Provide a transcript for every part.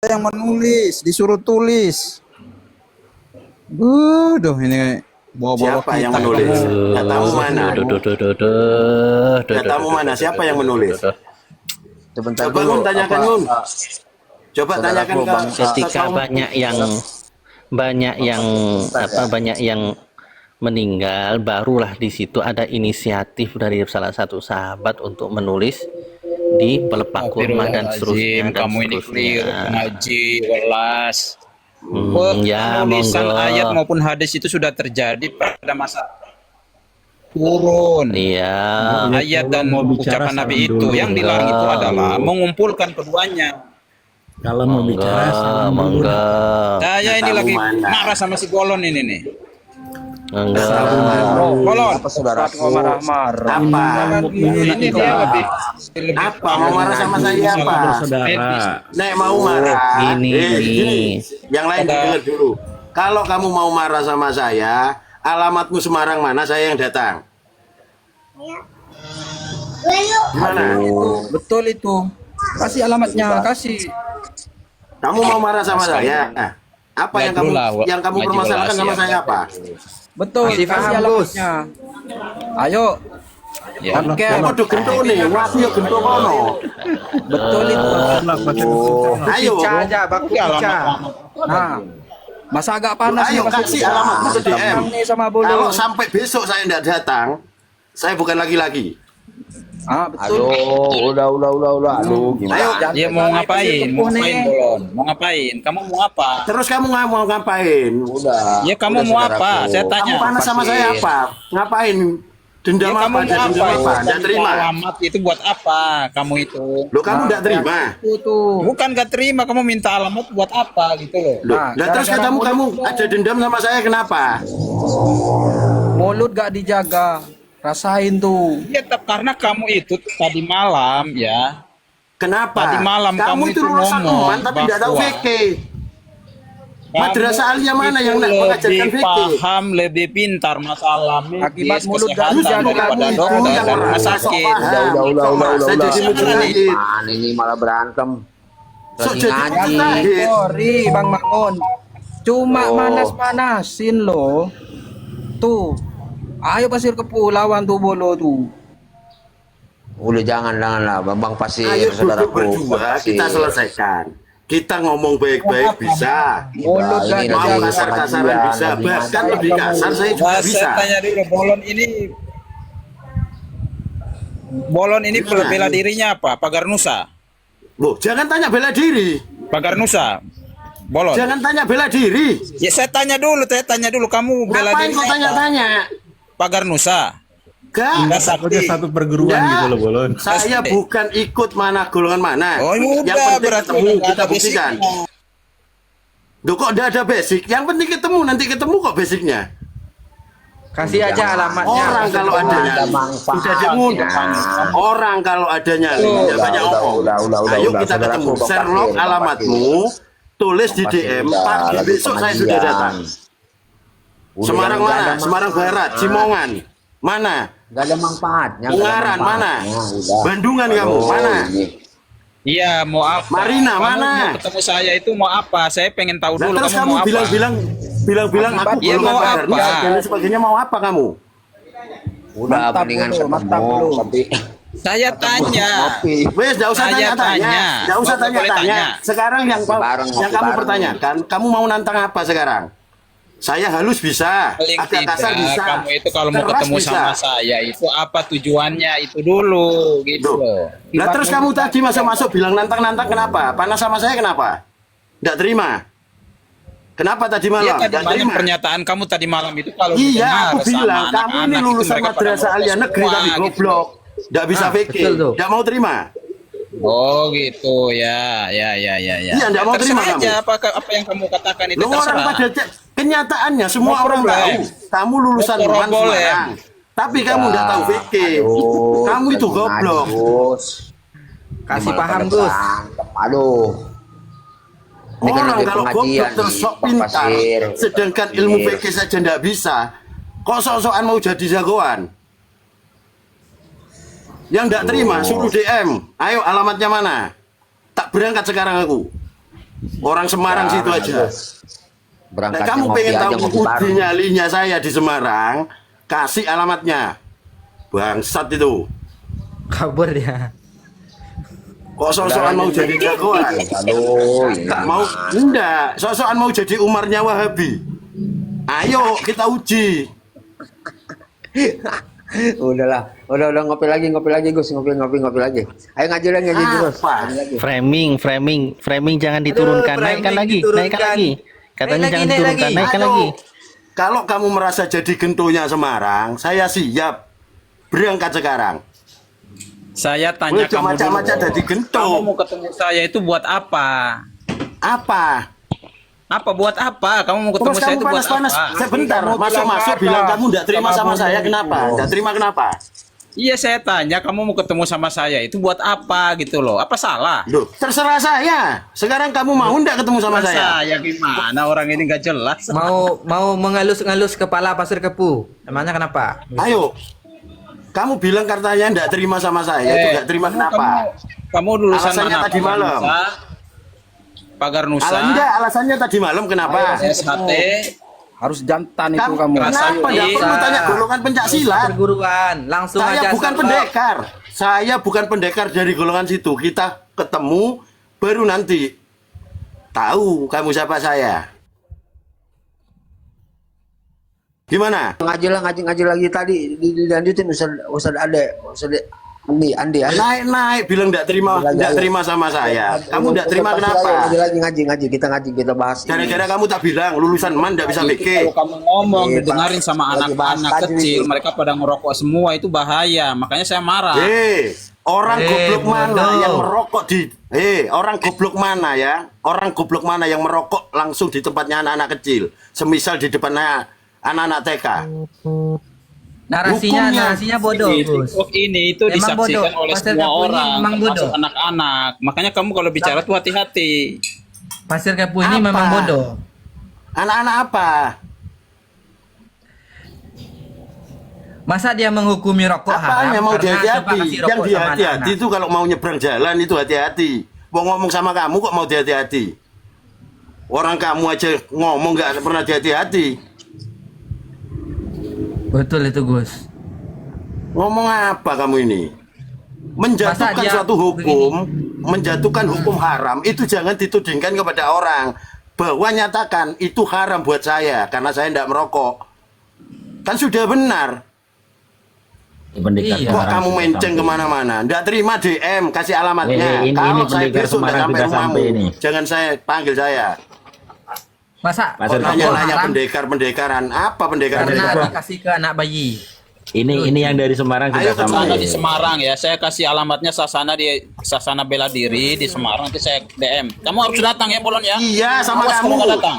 yang menulis, disuruh tulis. Duh, ini bawa-bawa Siapa yang kita. menulis? Katamu mana? Katamu mana? Siapa yang menulis? Sebentar Coba dulu. Ngun tanyakan Ngun. Coba tanyakan Saudaraku, Bang, ke Ketika kaum. banyak yang banyak yang meninggal, barulah di situ ada inisiatif dari salah satu sahabat untuk menulis di pelepah kurma dan seterusnya dan Kamu ini seterusnya. keliru ngaji, welas. Ya, Penulisan monggo. ayat maupun hadis itu sudah terjadi pada masa turun. Iya. Ayat dan Kalau mau bicara ucapan Nabi salam itu dulu. yang dilarang itu adalah mengumpulkan keduanya. Kalau mau bicara salam dulu. Monggo. Saya ini Katamu lagi mana? marah sama si Golon ini nih. Monggo. Golon. Apa saudaraku? Apa? Ini dia lebih Apa? Mau marah sama saya apa? Saudara. Nek mau marah. Gini, gini. Yang lain dengar dulu. Kalau kamu mau marah sama saya, alamatmu Semarang mana? Saya yang datang. Gimana? betul itu. Kasih alamatnya, kasih. Kamu mau marah sama saya? Apa yang kamu permasalahkan sama saya apa? Betul, Masih kasih paham, Gus. alamatnya. Ayo. Ya, Oke, Waduh gento nih, waduh ya gento kono. betul itu. Ayo, Pica aja, Bang Pica. Nah, masa agak panas ayo nih, kasih alamatmu ke DM. nih sama bulu. Kalau sampai besok saya tidak datang, saya bukan laki-laki. Ah, betul. Aduh, udah. Aduh, gimana? Ayo, Dia mau ngapain? Mau ngapain, Bolon? Mau ngapain? Kamu mau apa? terus kamu nggak mau ngapain? Udah. Ya kamu Udah, mau saudaraku. apa? Saya Kamu tanya. panas sama saya apa? Ngapain? Dendam Ya, apa? kamu mau Dendam apa? apa? Tidak terima. Alamat itu buat apa? Kamu itu. Lo kamu tidak terima. Itu tuh. Bukan gak terima, kamu minta alamat buat apa gitu loh. Loh, lah terus gara-gara kamu mulut ada dendam sama saya kenapa? mulut gak dijaga. Rasain tuh. Ya, karena kamu itu tadi malam ya. Kenapa? Tadi malam kamu itu itu lulusan ngomong Uman tapi tidak tahu bahwa fikih. Madrasah Aliyah mana yang mengajarkan lebih fikih? paham, lebih pintar masalah medis, Akibat mulut kesehatan Justru daripada kamu itu dokter yang dan rumah merasa sok sakit. paham. Saya jadi mujahid. Ini malah berantem. Sok Lagi jadi ngaji. mujahid. Sorry Bang Mangun. Cuma Oh. manas-manasin loh. Tuh. Ayo pasir kepulauan tuh bolo tuh. Udah janganlah, Bang Pasir, Ayo duduk saudaraku. berdua Pasir. kita selesaikan. Kita ngomong baik-baik bisa. Mulut Ini gak Mau lagi dijaga. kasar-kasaran pengajian, bisa. lagi Bahkan ngaji. lebih kasar saya juga Wah, bisa. saya tanya dulu Bolon ini bela dirinya apa? Pagar Nusa. Loh, jangan tanya bela diri. Pagar Nusa. Bolon. Jangan tanya bela diri. Ya saya tanya dulu kamu bela Ngapain diri kau apa? tanya-tanya? Pagar Nusa. Gak. Nggak Takutnya sakti. satu perguruan Nggak. gitu loh, Bolon. Saya bukan ikut mana golongan mana. Oh, yang udah, penting berarti ketemu udah kita ada buktikan. basicnya. Duh kok udah ada basic? Yang penting ketemu, nanti ketemu kok basicnya. Kasih aja alamatnya. Orang kalau ada nyali sudah diundang. Orang kalau ada nyali ya banyak omong. Ayo kita ketemu. Sherlock alamatmu, tulis di DM. Pagi besok saya sudah datang. Semarang mana? Semarang Barat, Cimongan. Mana? Gak ada manfaatnya. Ungaran mana? Bandungan kamu mana? Iya, mau apa? Marina, Kamu mana? mau ketemu saya itu mau apa? Saya pengen tahu Nah, dulu terus kamu kamu mau apa. bilang aku Iya, golongan mau Barat apa? dan lain sebagainya mau apa kamu? Udah Mantap mendingan dulu, mantap ketemu dulu. tapi Saya tanya. ngopi. Wes, enggak usah Saya tanya-tanya. tanya. Enggak usah Boleh tanya-tanya. tanya. Sekarang yang Bareng, yang ngopi kamu bareng. pertanyakan, kamu mau nantang apa sekarang? Saya halus bisa, Paling agak kasar tidak, bisa. kamu itu kalau mau keras ketemu bisa. sama saya itu apa tujuannya itu dulu gitu Duh. loh. Lah terus kamu tadi masuk-masuk bilang nantang-nantang kenapa? Panas sama saya kenapa? Enggak terima. Kenapa tadi malam? Iya tadi Nggak malam terima. pernyataan kamu tadi malam itu kalau Iya, didengar aku sama bilang kamu ini anak-anak itu lulusan mereka pada madrasah mau aliyah negeri semua, tapi gitu. goblok. Enggak bisa fikih. betul tuh. Enggak mau terima. Oh gitu ya. Iya, nggak mau terima Terserah aja kamu. apa yang kamu katakan itu Lo orang terserah. pada kenyataannya semua No orang problem. tahu kamu lulusan No Uman problem. Semarang. Tapi kamu enggak tahu fikih. Aduh, Kamu itu lagi goblok. ngaji, Gus. Kasih Ini malah paham, pada Gus. berantem. Aduh. Ini kan Orang lagi kalau pengajian goblok terus nih, sok Bang pintar, Pasir. sedangkan Pasir. ilmu fikih saja enggak bisa. Kok sok-sokan mau jadi jagoan? Yang enggak terima suruh DM. Ayo alamatnya mana? Tak berangkat sekarang aku. Orang Semarang Ya, situ aja. Nah, Berangkatnya kamu ngopi pengen aja, tahu ngopi bareng. uji nyalinya saya di Semarang, kasih alamatnya. Bangsat itu. Kabur dia. Kok sok-sokan mau jadi jagoan? Aduh, ini Mau enggak, sok-sokan mau jadi Umarnya Wahabi. Ayo kita uji. udahlah, udah ngopi lagi Gus, ngopi lagi. Ayo ngaji lagi Gus. Apa? Framing jangan diturunkan, naikkan lagi, katanya Naik lagi, jangan naik diturunkan, lagi. naikkan Ayo. lagi. Kalau kamu merasa jadi gentonya Semarang, saya siap berangkat sekarang. Saya tanya Wih, kamu macam-macam dulu. jadi gento. Kamu mau ketemu saya itu buat apa? Apa? Apa buat apa? Kamu mau ketemu Terus saya kamu itu buat panas-panas. apa? Sebentar, masuk-masuk bilang kamu enggak terima sama saya. Kenapa? Enggak terima kenapa? Iya saya tanya kamu mau ketemu sama saya itu buat apa gitu loh? Apa salah? Loh, terserah saya. Sekarang kamu mau enggak ketemu sama saya? Saya gimana orang ini nggak jelas? Mau mengalus-ngalus kepala Pasir Kepu. Emangnya kenapa? Ayo. Kamu bilang katanya enggak terima sama saya. Itu enggak terima kenapa? Kamu lulusan Alasannya mana? tadi malam. Pagar Nusa. Alasannya tadi malam kenapa? SHT. Harus jantan itu kamu. Kenapa enggak perlu tanya golongan pencak silat? Perguruan, langsung Saya aja. bukan serok. pendekar. Saya bukan pendekar dari golongan situ. Kita ketemu baru nanti tahu kamu siapa saya. Gimana? Ngaji lagi tadi dilanjutin Ustaz Andi ya. Naik bilang enggak terima sama saya. Kamu enggak terima kenapa? Ngaji kita bahas. Gara-gara kamu tak bilang lulusan man enggak bisa Kalau bikin. kamu ngomong Iya, didengarin sama lagi bahas anak-anak tadi kecil, itu. mereka pada ngerokok semua itu bahaya. Makanya saya marah. Orang goblok mana bodoh. yang merokok di orang goblok mana ya? Orang goblok mana yang merokok langsung di tempatnya anak-anak kecil? Semisal di depannya anak-anak TK. Hukumnya. Narasinya bodoh, Di Gus. TikTok ini itu Emang disaksikan bodoh. oleh Pasir semua Kepu ini orang, memang termasuk bodoh. anak-anak. Makanya kamu kalau bicara tuh hati-hati. Pasir Kepu ini Apa? memang bodoh. Anak-anak apa? Masa dia menghukumi rokok haram? Apanya mau karena coba hati-hati? kasih Yang rokok di sama hati-hati anak-anak? itu kalau mau nyebrang jalan itu hati-hati. Mau ngomong sama kamu kok mau hati-hati? Orang kamu aja ngomong nggak pernah hati-hati. Betul itu, Gus. Ngomong apa kamu ini? Menjatuhkan Masa dia suatu hukum, menjatuhkan hukum haram itu jangan ditudingkan kepada orang bahwa nyatakan itu haram buat saya karena saya tidak merokok. Kan sudah benar. Iya. Kok kamu menceng kemana-mana? Nggak terima DM, kasih alamatnya. Kalau saya besok nggak sampai rumahmu, jangan saya panggil saya. Masa Kok rokok nanya-nanya haram pendekar-pendekaran. Apa pendekar? karena dikasih ke anak bayi? Ini yang dari Semarang Ayo sudah ke Sana sampai. di Semarang ya, saya kasih alamatnya Sasana Bela Diri di Semarang, nanti saya DM. Kamu harus datang ya, Bolon ya. Iya, sama Awas kamu. kalau nggak datang.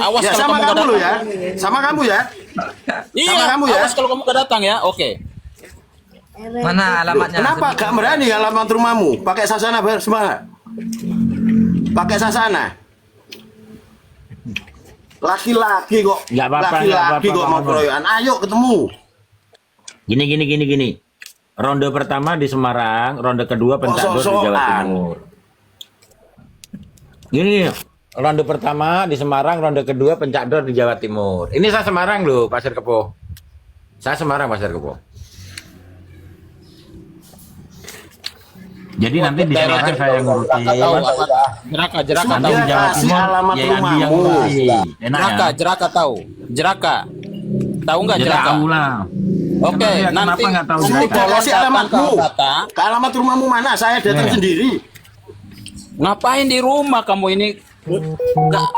Awas Ya kalau sama kamu nggak kamu lo datang. ya. Sama kamu ya. Iya, Sama kamu ya. awas kalau kamu nggak datang ya. Oke. Mana Loh, alamatnya? kenapa gak berani alamat rumahmu? Pakai sasana semangat. Pakai sasana. Laki-laki kok. Nggak apa-apa, nggak Laki-laki apa-apa, kok mau Bang. keroyokan. Ayo ketemu. Gini. Ronde pertama di Semarang, ronde kedua Pencador di Jawa sok-sokan. Timur. Gini, ronde pertama di Semarang, ronde kedua Pencador di Jawa Timur. Ini saya Semarang loh, Pasir Kepo. Saya Semarang, Pasir Kepo. Jadi nanti di Daerah Semarang saya ngurusin. Jeraka Nanti tahu. di Jawa Kasih Timur, alamat ya Andi yang rumahmu. ngurusin. Enak ya? Jeraka tahu. Jeraka. Tahu nggak Ya Jeraka? tahu lah. Oke, Kenapa nanti nggak tahu nanti Jeraka? kalau Kasih datang ke alamatmu. Abata, Ke alamat rumahmu mana? Saya datang Ya. sendiri. ngapain di rumah kamu ini?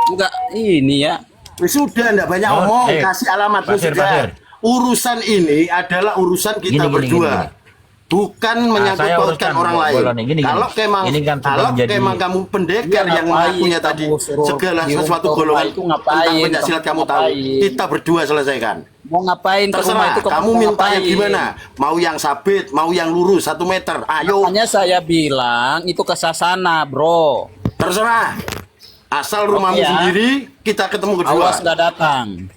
Enggak ini ya. Sudah enggak banyak Oh, omong. eh, Kasih alamatmu Pasir. sudah. Urusan ini adalah urusan kita Gini. berdua. Bukan menyangkut saya pautkan uruskan, orang lain. Bolon nih. Gini. Kalau kemang, Ini kan sudah kalau menjadi- kemang kamu pendekar Iya, yang ngapain mengakunya tadi kamu suruh segala di sesuatu rumah golongan itu ngapain? tentang pencaksilat kamu tahu. Ngapain? Kita berdua selesaikan. Mau ngapain ke rumah Terserah. itu? Kamu mau minta yang ngapain? gimana? Mau yang sabit, mau yang lurus 1 meter. Ayo. Makanya saya bilang itu ke Sasana, bro. Terserah. Asal rumahmu Oke, ya. sendiri, kita ketemu berdua. Awas nggak datang.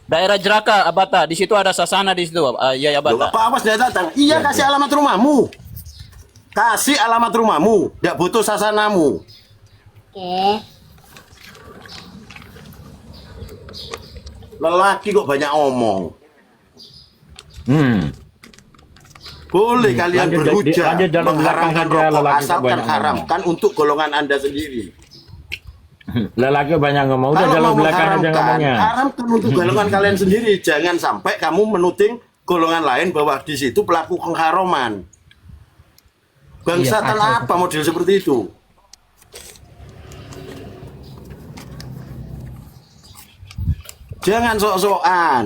Daerah Jeraka, Abata. Di situ ada Sasana di situ. Iya, Loh, Abata. apa awas dia datang? Iya, kasih alamat rumahmu. Kasih alamat rumahmu. Tidak butuh sasanamu. Lelaki kok banyak omong. Hmm. Boleh kalian Lanjut, berhujah lanjut jalan belakang mengharamkan saja, rokok lelaki asalkan banyak ngomong. haramkan untuk golongan Anda sendiri. Lelaki banyak ngomong, udah Kalau jalan mau belakang aja mengharamkan, ngomongnya. haramkan untuk golongan kalian sendiri. Jangan sampai kamu menuding golongan lain bahwa di situ pelaku pengharaman. Bangsatan Iya, apa model seperti itu? Jangan sok-sokan.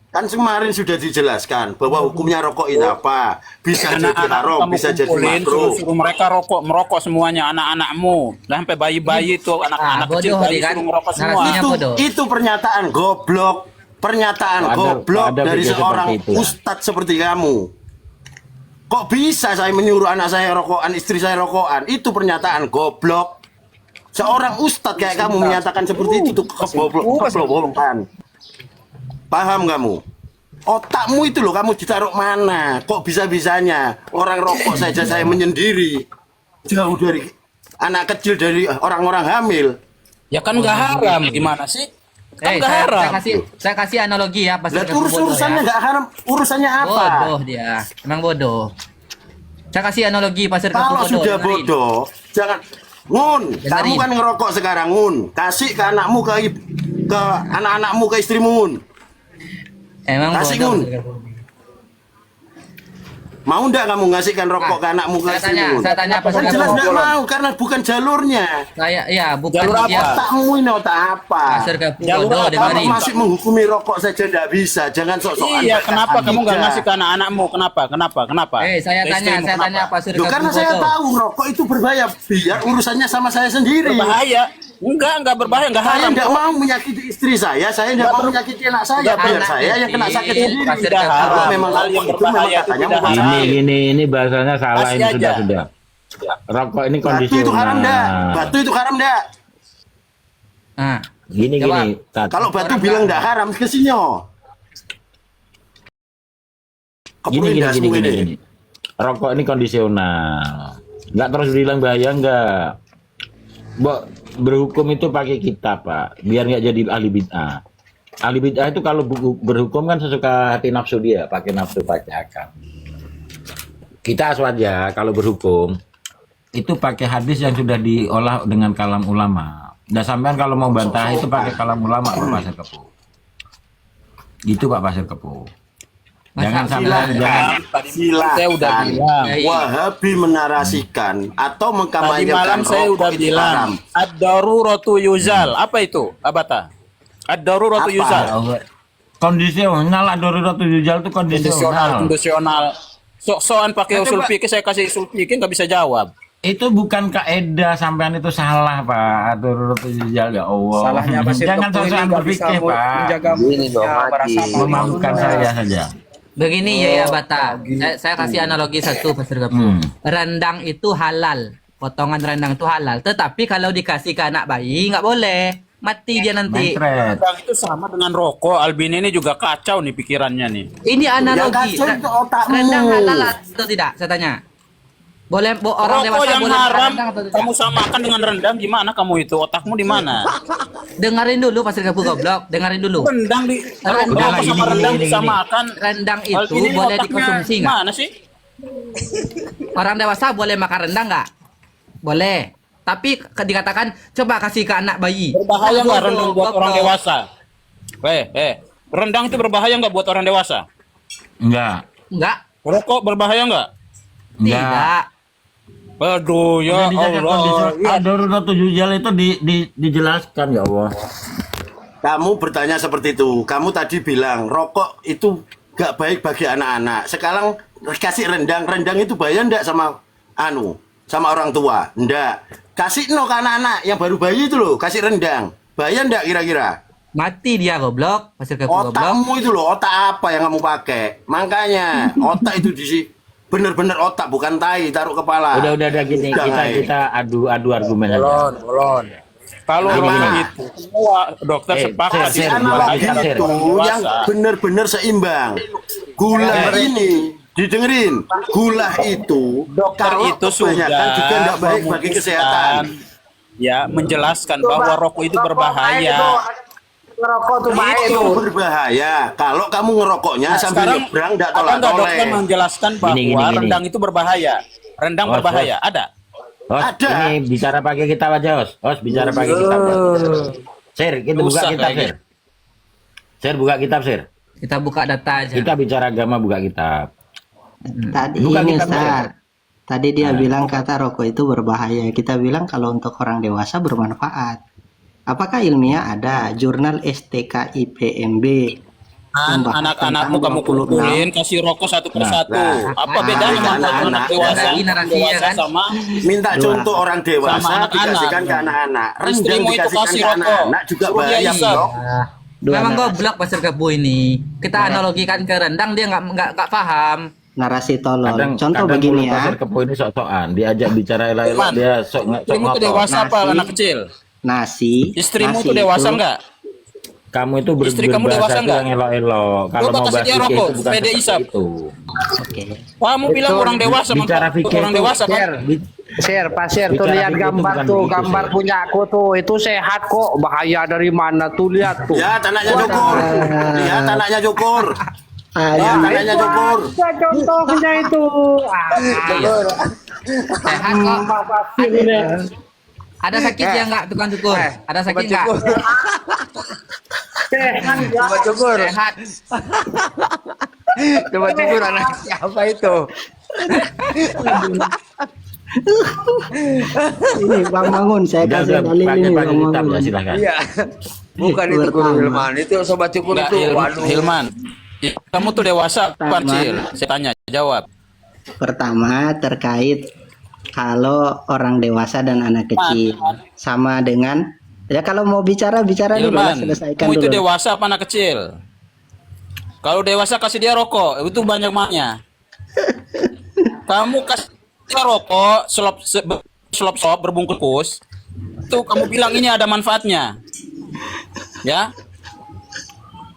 Kan kemarin sudah dijelaskan bahwa hukumnya rokok ini apa. Bisa jadi haram, kamu bisa jadi kumpulin, makruh. suruh mereka merokok semuanya anak-anakmu. Lah sampai bayi-bayi itu anak-anak kecil bodoh bayi dia kan. suruh merokok semua. Narasinya bodoh. Itu pernyataan goblok. Pernyataan goblok ada dari video seorang seperti itu, ya. ustadz seperti kamu. Kok bisa saya menyuruh anak saya rokokan, istri saya rokokan? Itu pernyataan goblok. Seorang ustadz kayak kamu menyatakan seperti itu tuh keboblokan. Paham kamu? Otakmu itu loh kamu ditaruh mana? Kok bisa-bisanya orang rokok saja saya menyendiri. Jauh dari anak kecil, dari orang-orang hamil. Ya kan nggak haram, gimana sih? Kan nggak saya haram. saya kasih analogi ya, Pasir Lah Kepu bodoh urusannya ya. nggak haram, urusannya apa? Bodoh dia, emang bodoh. Saya kasih analogi Pasir Kepu Kalau bodoh. sudah dengerin. bodoh, jangan. Ngun, Dengerin. kamu kan ngerokok sekarang, Ngun. Kasih ke anakmu, ke anak-anakmu, ke istrimu, Ngun. Emang Kasih, bodoh. Ngun. Pasir Kepu. Mau ndak kamu ngasihkan rokok ke anakmu, ke Saya tanya, istrimu? saya tanya Pasir Kan jelas Kepu. nggak mau, karena bukan jalurnya. Saya ya bukan Jalur apa? dia. Otakmu ini otak apa? Pasir Kepu Jalur bodoh apa? Kalau dengerin. masih menghukumi rokok saja nggak bisa, jangan sok-sokan. Iya, kenapa kamu nggak Tidak. ngasih ke anak-anakmu? Kenapa? Saya Ke tanya, istrimu, saya kenapa? tanya Pasir Loh, Kepu karena saya bodoh. tahu rokok itu berbahaya. Biar urusannya sama saya sendiri. Berbahaya? Enggak berbahaya, enggak Saya haram. tidak mau menyakiti istri saya tidak mau menyakiti anak saya. Biar Anak saya yang kena sakit kecil, sendiri. Pasir Tidak Kepu. haram. Kalau memang Hal rokok yang itu memang berbahaya itu katanya tidak mau haram. Ini bahasanya salah, Kasih ini aja. sudah. Rokok ini Batu itu haram dah. kondisional. Batu itu haram dah. Nah, Gini Coba. gini. Tat. Kalau batu Orang bilang nggak- tidak haram, kesinyo. Gini. Rokok ini kondisional. Nggak terus bilang bahaya nggak. Berhukum itu pakai kitab, Pak. Biar nggak jadi ahli bid'ah. Ahli bid'ah itu kalau berhukum kan sesuka hati nafsu dia, pakai nafsu, pakai akal. Kita aswaja kalau berhukum itu pakai hadis yang sudah diolah dengan kalam ulama. Dan sampean kalau mau bantah itu pakai kalam ulama, Pak Pasir Kepu. Gitu Pak Pasir Kepu. Jangan sampai jangan Saya udah Silakan. bilang. Wahabi menarasikan atau Tadi mengkampanyekan malam saya rokok udah itu bilang. haram. Ad-daruratu yuzal. Apa itu, Abata? Ad-daruratu Apa? yuzal. kondisional, daruratul jujal itu kondisional. Kondisional. Sok-sokan pakai Nah, usul coba. fikih, saya kasih usul fikih nggak bisa jawab. Itu bukan kaidah, sampean itu salah, Pak. Daruratul jujal, ya Allah. Salahnya Pasir Jangan Kepu ini sok-sokan nggak bisa berpikir, Pak. menjaga Gini dong, mulutnya, Mati. merasa malu. Memalukan saya saja. begini ya Bata. Saya kasih analogi satu Pasir Kepu. Rendang itu halal. Potongan rendang itu halal. Tetapi kalau dikasih ke anak bayi nggak boleh. Mati dia nanti. Mentret. Rendang itu sama dengan rokok. Albin ini juga kacau nih pikirannya nih. Ini analogi. kacau itu otakmu. Rendang halal atau tidak? Saya tanya. Boleh orang Rokok dewasa yang boleh makan haram rendang atau tidak? kamu samakan dengan rendang, gimana kamu itu? Otakmu di mana? Dengerin dulu Pasir Kepu goblok. Dengerin dulu. Rendang di Rendang. rokok sama Gini, rendang gini. disamakan. Rendang itu Albin ini boleh otaknya dikonsumsi nggak? Mana sih? Orang dewasa boleh makan rendang nggak? Boleh. Tapi dikatakan coba kasih ke anak bayi. Berbahaya nggak Bodoh, rendang buat orang goblok. dewasa? Rendang itu berbahaya nggak buat orang dewasa? Enggak. Enggak. Rokok berbahaya nggak? Enggak. Tidak. Aduh ya Udah dijaga Allah. kondisional. Daruratul jujal itu dijelaskan, ya Allah. Kamu bertanya seperti itu. Kamu tadi bilang rokok itu gak baik bagi anak-anak. Sekarang kasih rendang itu bahaya ndak sama sama orang tua? Ndak. Kasih ke anak-anak yang baru bayi itu loh, kasih rendang. Bahaya ndak kira-kira? Mati dia goblok. Pasir Kepu goblok. Otakmu itu loh, otak apa yang kamu pakai? Makanya otak itu bener-bener otak, bukan tai taruh kepala. Udah gini, kita adu argumen aja. Bolon. Kalau Apa? rokok itu semua dokter sepakat Si Sir, analogi Sir. itu yang benar-benar seimbang. Gula ini didengerin, gula itu Dokter kalau itu kebanyakan sudah juga nggak baik bagi kesehatan. ya menjelaskan bahwa rokok itu berbahaya. Ngerokok tuh baik Itu tuh. berbahaya. Kalau kamu ngerokoknya sambil Sekarang nyebrang enggak ada nggak dokter tolak-toleh. menjelaskan bahwa Gini. rendang itu berbahaya? Rendang Os, berbahaya, ada? Os, Ada. ini bicara pakai kitab aja, Os bicara pakai kitab. Sir, kita buka Susah kitab, kayaknya. Sir. Sir, buka kitab, Sir. Kita buka data aja. Kita bicara agama, buka kitab. Tadi Bukan ini kita Ustaz. Tadi dia bilang kata rokok itu berbahaya. Kita bilang kalau untuk orang dewasa bermanfaat. Apakah ilmiah ada jurnal STKIPMB membahas Anak-anakmu tentang kamu 26 kumpulin, kasih rokok satu persatu. Apa bedanya nah, manfaat anak nah, dewasa, narasi ya dewasa kan? sama Minta contoh orang dewasa Sama anak-anak. dikasihkan ke anak-anak. Rendang Istrimu itu dikasihkan kasih ke rokok. anak-anak juga Suruh dia bahaya, isap. Bro. Memang goblok Pastor Kebu ini. Kita analogikan ke rendang dia nggak paham. narasi tolol. Contoh kadang begini mulut Pastor ya. Kepo ini sok-sokan, diajak bicara elok-elok Iman, dia sok Istrimu tuh ngotot. dewasa apa Nasi. anak kecil? Nasi. Istrimu nasi tuh dewasa itu- enggak? Kamu itu Istri kamu berbahasa dewasa itu nggak? yang elok-elok. Kalau Coba mau kasih bahas dia fikih rokok, itu bukan supaya dia seperti isap. itu. Oke. Kamu bilang orang dewasa, bicara manfaat fikih orang itu, dewasa kan? Share, pasir tuh Bicara lihat fikih itu gambar bukan tuh, begitu, gambar Share. punya aku tuh, itu sehat kok. Bahaya dari mana tuh lihat tuh. Ya, tanahnya Jokur. Ya, tanahnya Jokur. Ya, tanahnya Jokur. Contohnya itu. Sehat kok. Ada sakitnya nggak tukang cukur? Ada sakit nggak? Coba cukur. Sehat. Coba cukur anak siapa itu? Ini Bang Mangun, saya Udah, kasih dalil pakai ini pakai Bang kitab ya Mangun. silakan. Iya. Bukan itu Guru Pertama. Hilman, itu sobat cukur Enggak, itu. Waduh. Hilman. Kamu tuh dewasa, bukan Sama. Cil? Saya tanya, jawab. Pertama terkait kalau orang dewasa dan anak kecil sama dengan ya kalau mau bicara dulu lah, Hilman, selesaikan kamu itu dulu. dewasa apa anak kecil? Kalau dewasa kasih dia rokok, itu banyak maknya. Kamu kasih dia rokok, selop berbungkus, tuh kamu bilang ini ada manfaatnya. Ya,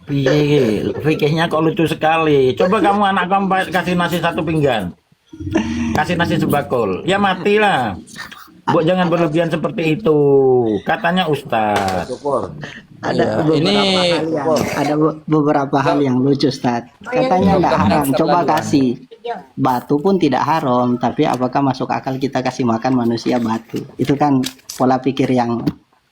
Piye, fikihnya kok lucu sekali. Coba kamu anak kamu kasih nasi satu pinggan. Kasih nasi sebakul. Ya matilah. Bu, jangan berlebihan seperti itu. Katanya Ustaz. Ada Iya, beberapa ini- hal yang beberapa hal yang lucu, Ustaz. Katanya nggak haram, coba kasih. Batu pun tidak haram, tapi apakah masuk akal kita kasih makan manusia batu? Itu kan pola pikir yang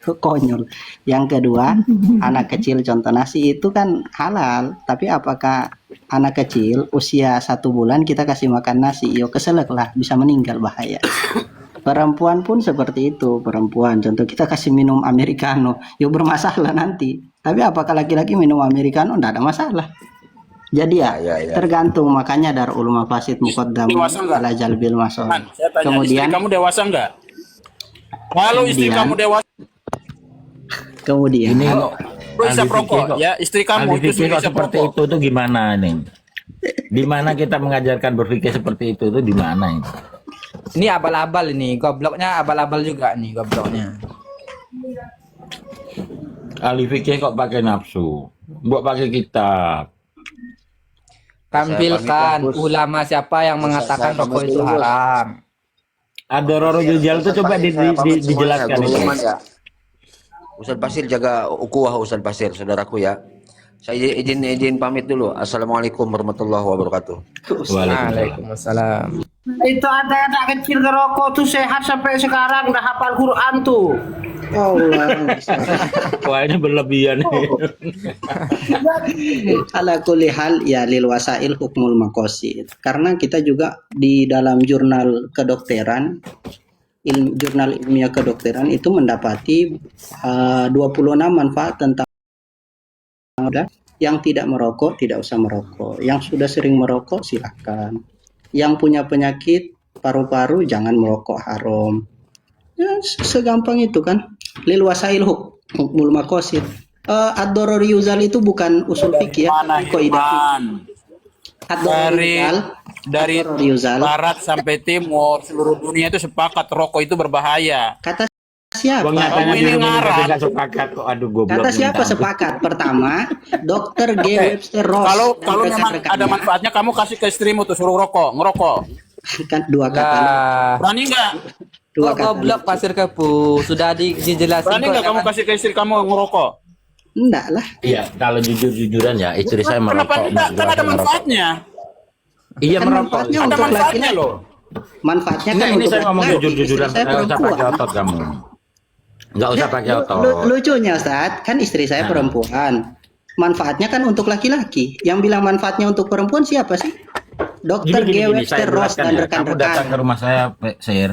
konyol. Yang kedua, anak kecil contoh nasi itu kan halal, tapi apakah anak kecil usia 1 bulan kita kasih makan nasi? Yo keselak lah, bisa meninggal, bahaya. Perempuan pun seperti itu, perempuan contoh kita kasih minum americano, yo bermasalah nanti. Tapi apakah laki-laki minum americano? Enggak ada masalah. Jadi ya, tergantung, makanya Darul Mafasid Muqaddam Dewasa nggak? ala Jalbil Man, Masalih. saya tanya, Kemudian istri kamu dewasa enggak? Kalau istri Kemudian- kamu dewasa, kemudian Ini lu isap ahli rokok, fikih kok- ya istri kamu ahli itu fikih suruh kok isap seperti rokok. itu tuh gimana nih? Di mana kita mengajarkan berpikir seperti itu tuh di mana ini? Ini abal-abal ini, gobloknya abal-abal juga nih gobloknya. Ahli fikih kok pakai nafsu? Buat pakai kitab. Tampilkan ulama siapa yang mengatakan rokok itu haram. Ada Roro Jujal tuh coba dijelaskan Guru itu. Hilman ya. Ustaz Basir jaga ukhuwah Ustaz Basir, saudaraku ya. Saya izin pamit dulu. Assalamualaikum warahmatullahi wabarakatuh. Waalaikumsalam. Itu ada anak kecil ngerokok tuh sehat sampai sekarang udah hafal Quran tuh. Wah ini berlebihan nih. ala kulli hal ya lil wasail hukmul maqasid. Karena kita juga di dalam jurnal kedokteran, jurnal ilmiah kedokteran itu mendapati 26 manfaat tentang yang tidak merokok tidak usah merokok, yang sudah sering merokok silakan, yang punya penyakit paru-paru jangan merokok, haram. Ya, segampang itu kan. Lil wasail hukmul maqasid. Ad-darari yuzal itu bukan usul fikih ya, Mana kaidah. Hilman? Ad-darari Dari yuzal. barat sampai timur seluruh dunia itu sepakat rokok itu berbahaya. Kata siapa? Wong nyatanya ini di rumah ngarang. kita nggak sepakat kok. Aduh goblok. Kata siapa minta ampun. sepakat? Pertama, Dr. G. Webster Ross. Kalau dan memang rekan-rekannya. ada manfaatnya, kamu kasih ke istrimu tuh suruh ngerokok. Kan dua kata. Lah, Berani nggak? Dua Oh, kata goblok lucu. Pasir Kepu. Sudah dijelasin Berani kok. nggak kamu kasih ke istri kamu ngerokok? Enggak lah. Iya, kalau jujur-jujuran ya, istri saya Kenapa merokok. enggak? Kan ada merokok. manfaatnya. Iya Kan merokok. manfaatnya Ada untuk manfaatnya laki-laki. loh. Manfaatnya Enggak, kan ini untuk saya ngomong laki-laki. jujur-jujuran. Istri saya Nggak usah pakai perempuan. otot kamu. Nggak usah pakai otot. Lucunya Ustaz, kan istri saya Nah. perempuan. Manfaatnya kan untuk laki-laki. Yang bilang manfaatnya untuk perempuan siapa sih? Dokter G. Gini, Webster saya Ross jelaskan dan ya. Kamu datang ke rekan-rekan. rumah saya, Sir.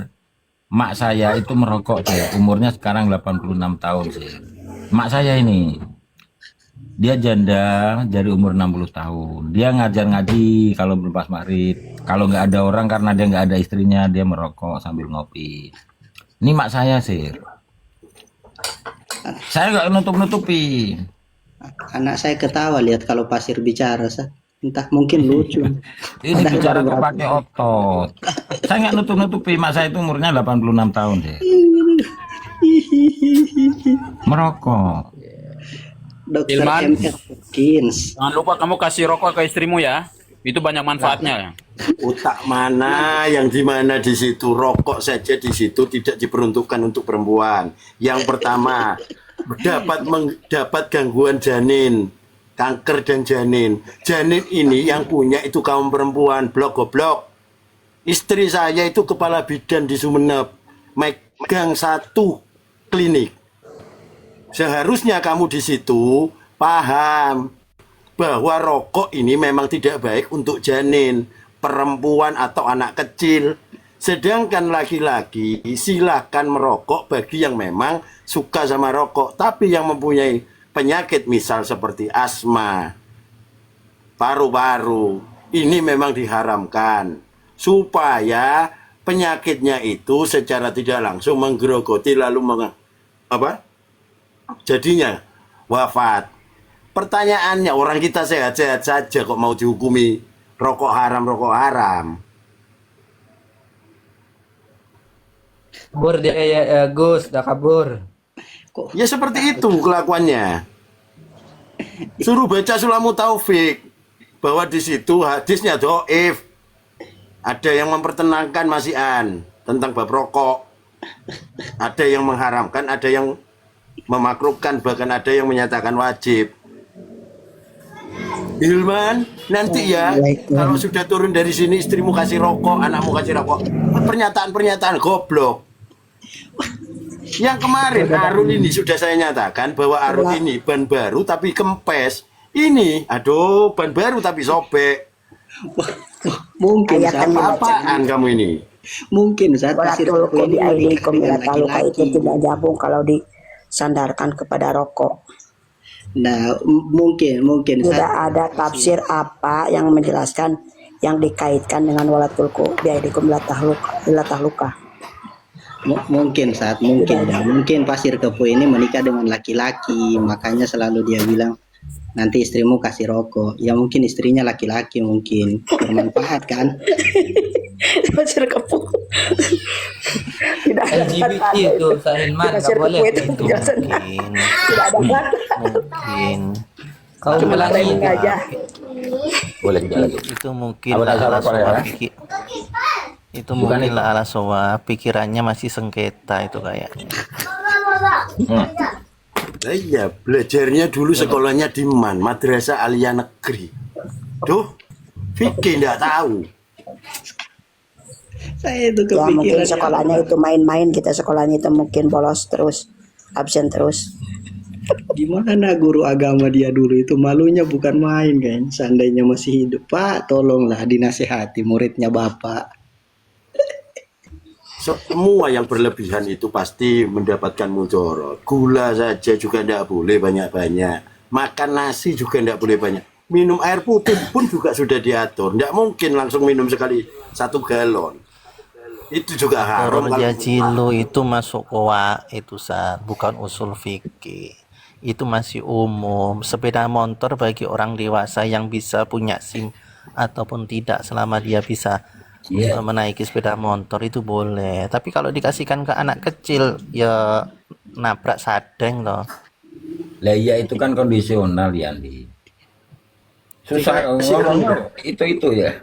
Mak saya itu merokok, Sir. Umurnya sekarang 86 tahun, Sir. Mak saya ini, dia janda dari umur 60 tahun. Dia ngajar ngaji kalau berpas maghrib. Kalau nggak ada orang karena dia nggak ada istrinya, dia merokok sambil ngopi. Ini mak saya, Sir. Saya nggak nutup-nutupi. Anak saya ketawa lihat kalau Pasir bicara, Ustaz. Entah mungkin lucu. Ini bicara kok pakai otot. Saya nggak nutup-nutupi. Mak saya itu umurnya 86 tahun, Sir. Merokok. Dokter Hilman. M.R. Hopkins. Jangan lupa kamu kasih rokok ke istrimu ya. Itu banyak manfaatnya. Otak mana yang di mana di situ rokok saja di situ tidak diperuntukkan untuk perempuan. Yang pertama, dapat gangguan janin, kanker dan janin. Janin ini yang punya itu kaum perempuan, blok goblok. Istri saya itu kepala bidan di Sumeneb, megang 1 klinik. Seharusnya kamu di situ paham bahwa rokok ini memang tidak baik untuk janin, perempuan atau anak kecil. Sedangkan laki-laki silakan merokok bagi yang memang suka sama rokok, tapi yang mempunyai penyakit misal seperti asma, paru-paru, ini memang diharamkan supaya penyakitnya itu secara tidak langsung menggerogoti lalu jadinya wafat. Pertanyaannya, orang kita sehat-sehat saja kok mau dihukumi rokok haram. Kabur dia ya, Gus, udah kabur. Ya seperti itu kelakuannya. Suruh baca Sulamu Taufik bahwa di situ hadisnya dhaif. Ada yang mempertenangkan Masian tentang bab rokok. Ada yang mengharamkan, ada yang memakruhkan, bahkan ada yang menyatakan wajib. Hilman, nanti ya kalau sudah turun dari sini istrimu kasih rokok, anakmu kasih rokok. Pernyataan-pernyataan goblok. Yang kemarin Arun ini sudah saya nyatakan bahwa Arun ini ban baru tapi kempes. Ini, aduh, ban baru tapi sobek. Mungkin Ayat Ustaz. Apaan kamu ini? Mungkin Ustaz. Pasir Walatul Kepu ini kodi menikah aidikum dengan ila taluka itu laki-laki. tidak jabung kalau disandarkan kepada rokok. Nah, mungkin Tidak Ustaz. ada tafsir apa yang menjelaskan yang dikaitkan dengan walatul kodi aidikum ila tahluka. Mungkin saat mungkin ya. Mungkin Pasir Kepu ini menikah dengan laki-laki, makanya selalu dia bilang nanti istrimu kasih rokok. Ya mungkin istrinya laki-laki, mungkin bermanfaat kan. Pasir Kepu. Tidak ada LGBT kata itu, Sahilman, Pasir nggak boleh. Kepu itu penjelasan. Mungkin, Tidak ada kata. mungkin. Kau Cuma ulangi. framing aja. Boleh tidak lagi. Itu mungkin Apa lah dasar ala apa ya? soal itu Bukan mungkin itu. lah ala soal pikirannya masih sengketa itu kayaknya. Iya, belajarnya dulu sekolahnya di MAN, Madrasah Aliyah Negeri. Duh, Vicky nggak tahu. Saya itu Ya mungkin kepikiran. sekolahnya itu main-main, kita sekolahnya itu mungkin bolos terus, absen terus. Gimana guru agama dia dulu itu malunya bukan main kan. Seandainya masih hidup, Pak, tolonglah dinasehati muridnya Bapak. Semua yang berlebihan itu pasti mendapatkan mudarat. Gula saja juga tidak boleh banyak-banyak. Makan nasi juga tidak boleh banyak. Minum air putih pun juga sudah diatur. Tidak mungkin langsung minum sekali 1 galon. Itu juga haram. Kalau jajilo itu masuk koa itu saat bukan usul fikih. Itu masih umum. Sepeda motor bagi orang dewasa yang bisa punya SIM ataupun tidak selama dia bisa menaiki sepeda motor itu boleh. Tapi kalau dikasihkan ke anak kecil ya nabrak sadeng loh. Lah iya itu kan kondisional ya, Andi. Susah ngomongnya itu ya.